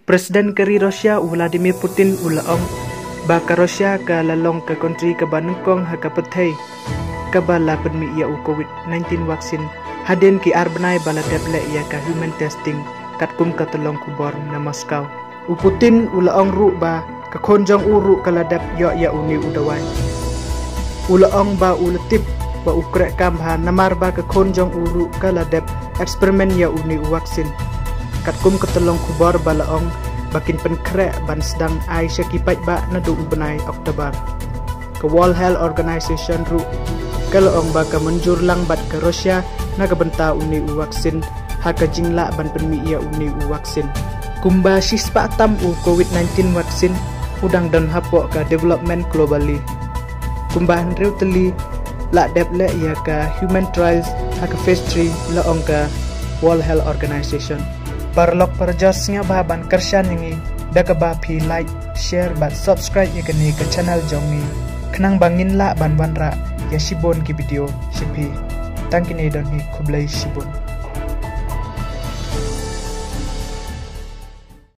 Presiden keri Rusia Vladimir Putin ulaong baka Rusia ka lalong ka country ka banengkong haka petay ka bala penmi ia COVID-19 vaksin hadin ki arbenai bala deble ia ka human testing kat kum ka telong kubor na Moskow. Putin ulaong ru ba ka konjong uru kaladap yo ia uni udawai. Ulaong ba uletip ba ukrek kamha namar ba ka konjong uru kaladap eksperimen ya uni vaksin. Kat kum ketelong kubor balaong bakin penkrek ban sedang ai syakipat ba nadu ubenai Oktober. Ke World Health Organization ru kalaong ba ka menjur lang bat ke Rusia na benta uni vaksin haka jingla ban penmi ia uni vaksin. Kumba sispa tam COVID-19 vaksin udang dan hapok ka development globally. Kumba handrew teli la deble ia ka human trials haka phase 3 laong ka World Health Organization. Parlok perjosnya bahaban kersyan ini daga bapi like, share, bat subscribe ya kini ke channel jongi. Kenang bangin la ban ra ya shibon ki video shipi. Tangkini don hi kublai shibon.